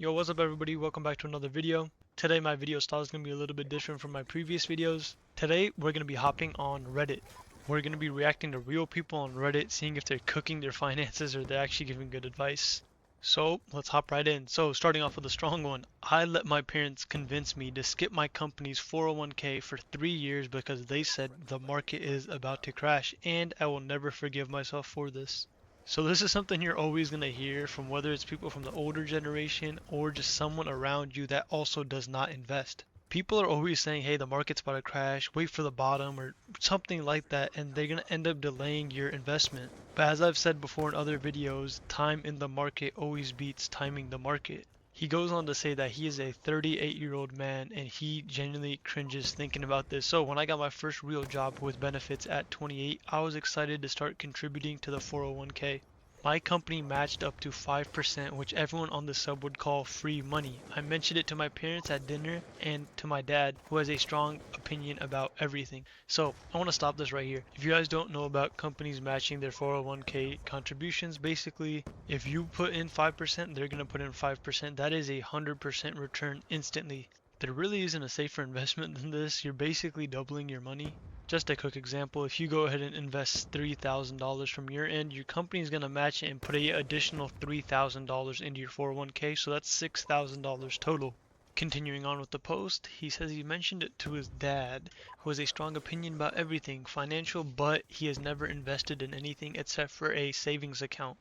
Yo, what's up everybody? Welcome back to another video. Today my video style is going to be a little bit different from my previous videos. Today we're going to be hopping on Reddit. We're going to be reacting to real people on Reddit, seeing if they're cooking their finances or they're actually giving good advice. So let's hop right in. So starting off with a strong one, I let my parents convince me to skip my company's 401k for 3 years because they said the market is about to crash, and I will never forgive myself for this. So this is something you're always going to hear from whether it's people from the older generation or just someone around you that also does not invest. People are always saying, hey, the market's about to crash, wait for the bottom or something like that, and they're going to end up delaying your investment. But as I've said before in other videos, time in the market always beats timing the market. He goes on to say that he is a 38-year-old man and he genuinely cringes thinking about this. So when I got my first real job with benefits at 28, I was excited to start contributing to the 401k. My company matched up to 5%, which everyone on the sub would call free money. I mentioned it to my parents at dinner and to my dad, who has a strong opinion about everything. So I want to stop this right here. If you guys don't know about companies matching their 401k contributions, basically if you put in 5%, they're going to put in 5%. That is a 100% return instantly. There really isn't a safer investment than this. You're basically doubling your money. Just a quick example, if you go ahead and invest $3,000 from your end, your company is going to match it and put an additional $3,000 into your 401k, so that's $6,000 total. Continuing on with the post, he says he mentioned it to his dad, who has a strong opinion about everything financial, but he has never invested in anything except for a savings account.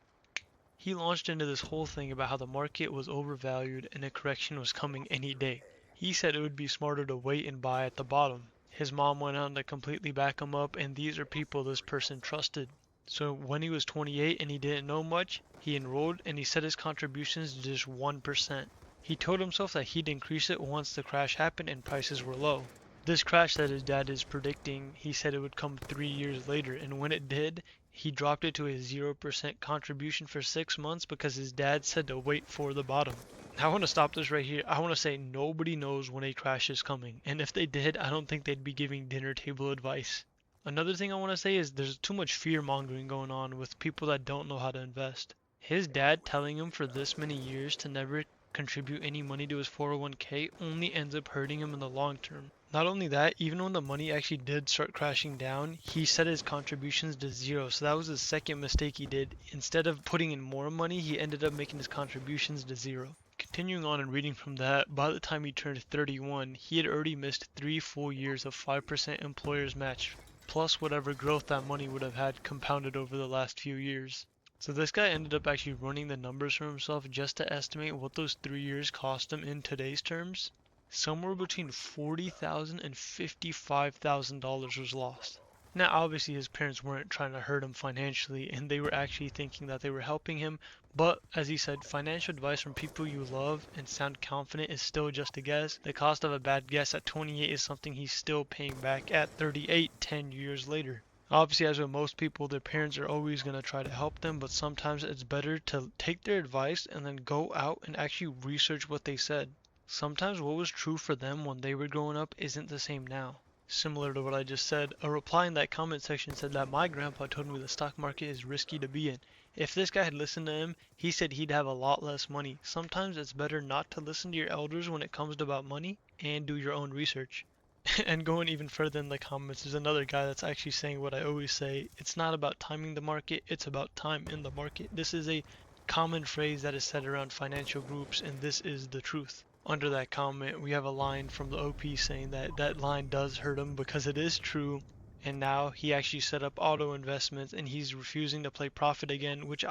He launched into this whole thing about how the market was overvalued and a correction was coming any day. He said it would be smarter to wait and buy at the bottom. His mom went on to completely back him up, and these are people this person trusted. So when he was 28 and he didn't know much, he enrolled and he set his contributions to just 1%. He told himself that he'd increase it once the crash happened and prices were low. This crash that his dad is predicting, he said it would come 3 years later, and when it did, he dropped it to a 0% contribution for 6 months because his dad said to wait for the bottom. I want to stop this right here. I want to say nobody knows when a crash is coming, and if they did, I don't think they'd be giving dinner table advice. Another thing I want to say is there's too much fear mongering going on with people that don't know how to invest. His dad telling him for this many years to never contribute any money to his 401k only ends up hurting him in the long term. Not only that, even when the money actually did start crashing down, he set his contributions to zero. So that was the second mistake he did. Instead of putting in more money, he ended up making his contributions to zero. Continuing on and reading from that, by the time he turned 31, he had already missed 3 full years of 5% employer's match, plus whatever growth that money would have had compounded over the last few years. So this guy ended up actually running the numbers for himself just to estimate what those 3 years cost him in today's terms. Somewhere between $40,000 and $55,000 was lost. Now obviously his parents weren't trying to hurt him financially and they were actually thinking that they were helping him, but as he said, financial advice from people you love and sound confident is still just a guess. The cost of a bad guess at 28 is something he's still paying back at 38 10 years later. Obviously, as with most people, their parents are always going to try to help them, but sometimes it's better to take their advice and then go out and actually research what they said. Sometimes what was true for them when they were growing up isn't the same now. Similar to what I just said, a reply in that comment section said that my grandpa told me the stock market is risky to be in. If this guy had listened to him, he said he'd have a lot less money. Sometimes it's better not to listen to your elders when it comes to about money and do your own research. And going even further in the comments, there's another guy that's actually saying what I always say. It's not about timing the market, it's about time in the market. This is a common phrase that is said around financial groups, and this is the truth. Under that comment, we have a line from the OP saying that that line does hurt him because it is true, and now he actually set up auto investments and he's refusing to play profit again, which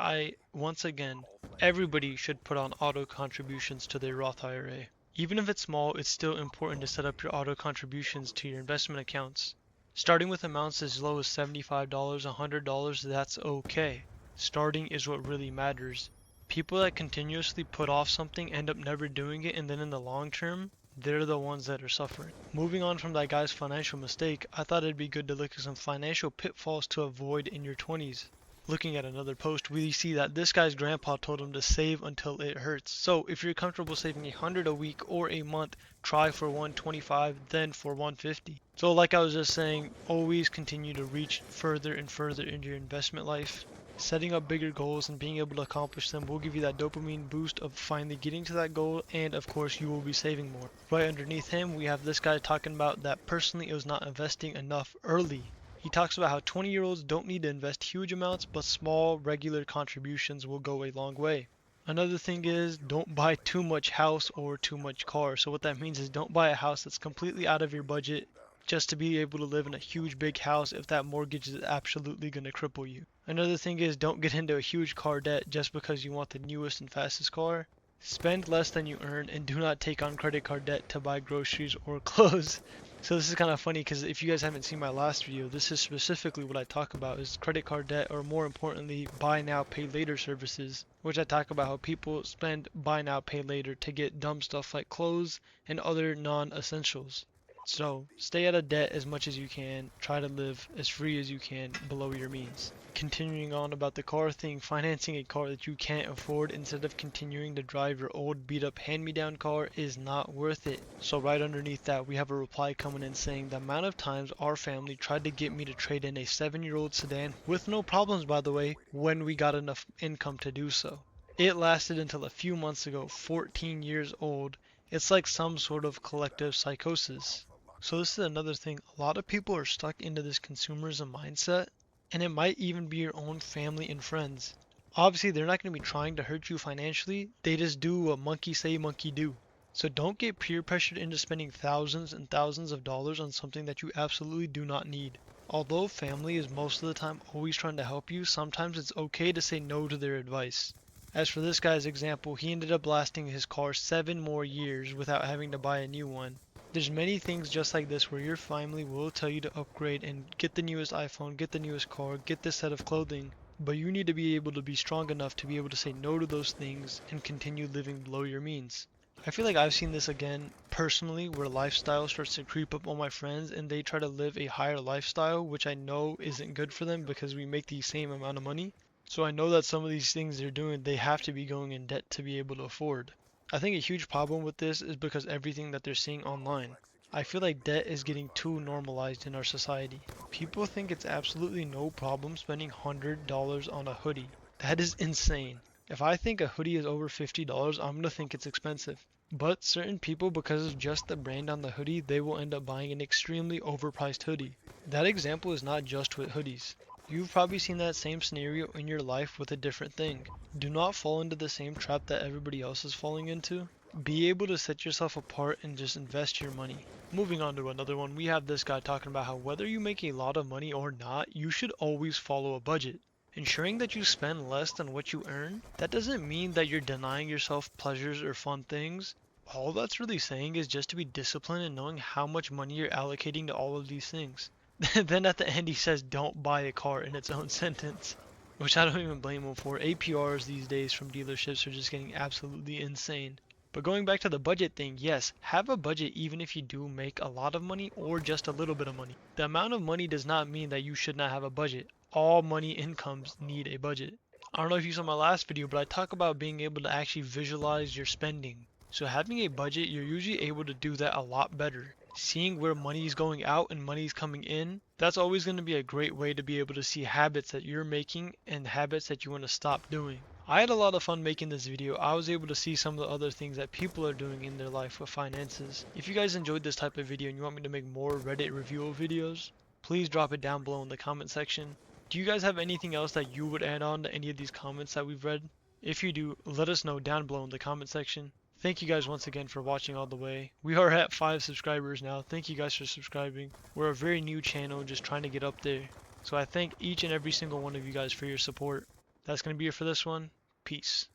once again, everybody should put on auto contributions to their Roth IRA. Even if it's small, it's still important to set up your auto contributions to your investment accounts. Starting with amounts as low as $75, $100, that's okay. Starting is what really matters. People that continuously put off something end up never doing it, and then in the long term, they're the ones that are suffering. Moving on from that guy's financial mistake, I thought it'd be good to look at some financial pitfalls to avoid in your 20s. Looking at another post, we see that this guy's grandpa told him to save until it hurts. So if you're comfortable saving $100 a week or a month, try for 125, then for 150. So like I was just saying, always continue to reach further and further into your investment life. Setting up bigger goals and being able to accomplish them will give you that dopamine boost of finally getting to that goal, and of course you will be saving more. Right underneath him we have this guy talking about that personally it was not investing enough early. He talks about how 20-year-olds don't need to invest huge amounts, but small regular contributions will go a long way. Another thing is don't buy too much house or too much car. So what that means is don't buy a house that's completely out of your budget just to be able to live in a huge big house if that mortgage is absolutely going to cripple you. Another thing is don't get into a huge car debt just because you want the newest and fastest car. Spend less than you earn and do not take on credit card debt to buy groceries or clothes. So this is kind of funny because if you guys haven't seen my last video, this is specifically what I talk about is credit card debt, or more importantly, buy now pay later services, which I talk about how people spend buy now pay later to get dumb stuff like clothes and other non-essentials. So stay out of debt as much as you can, try to live as free as you can below your means. Continuing on about the car thing, financing a car that you can't afford instead of continuing to drive your old beat up hand-me-down car is not worth it. So right underneath that we have a reply coming in saying the amount of times our family tried to get me to trade in a 7-year-old sedan, with no problems by the way, when we got enough income to do so. It lasted until a few months ago, 14 years old. It's like some sort of collective psychosis. So this is another thing, a lot of people are stuck into this consumerism mindset, and it might even be your own family and friends. Obviously they're not going to be trying to hurt you financially, they just do what monkey say monkey do. So don't get peer pressured into spending thousands and thousands of dollars on something that you absolutely do not need. Although family is most of the time always trying to help you, sometimes it's okay to say no to their advice. As for this guy's example, he ended up lasting his car 7 more years without having to buy a new one. There's many things just like this where your family will tell you to upgrade and get the newest iPhone, get the newest car, get this set of clothing, but you need to be able to be strong enough to be able to say no to those things and continue living below your means. I feel like I've seen this again personally where lifestyle starts to creep up on my friends and they try to live a higher lifestyle, which I know isn't good for them because we make the same amount of money. So I know that some of these things they're doing, they have to be going in debt to be able to afford. I think a huge problem with this is because everything that they're seeing online. I feel like debt is getting too normalized in our society. People think it's absolutely no problem spending $100 on a hoodie. That is insane. If I think a hoodie is over $50, I'm gonna think it's expensive. But certain people, because of just the brand on the hoodie, they will end up buying an extremely overpriced hoodie. That example is not just with hoodies. You've probably seen that same scenario in your life with a different thing. Do not fall into the same trap that everybody else is falling into. Be able to set yourself apart and just invest your money. Moving on to another one, we have this guy talking about how whether you make a lot of money or not, you should always follow a budget. Ensuring that you spend less than what you earn, that doesn't mean that you're denying yourself pleasures or fun things. All that's really saying is just to be disciplined and knowing how much money you're allocating to all of these things. Then at the end he says don't buy a car in its own sentence, which I don't even blame him for. APRs these days from dealerships are just getting absolutely insane. But going back to the budget thing, yes, have a budget even if you do make a lot of money or just a little bit of money. The amount of money does not mean that you should not have a budget. All money incomes need a budget. I don't know if you saw my last video, but I talk about being able to actually visualize your spending. So having a budget, you're usually able to do that a lot better. Seeing where money is going out and money is coming in, that's always going to be a great way to be able to see habits that you're making and habits that you want to stop doing. I had a lot of fun making this video. I was able to see some of the other things that people are doing in their life with finances. If you guys enjoyed this type of video and you want me to make more Reddit review videos, please drop it down below in the comment section. Do you guys have anything else that you would add on to any of these comments that we've read? If you do, let us know down below in the comment section. Thank you guys once again for watching all the way. We are at 5 subscribers now. Thank you guys for subscribing. We're a very new channel just trying to get up there. So I thank each and every single one of you guys for your support. That's going to be it for this one. Peace.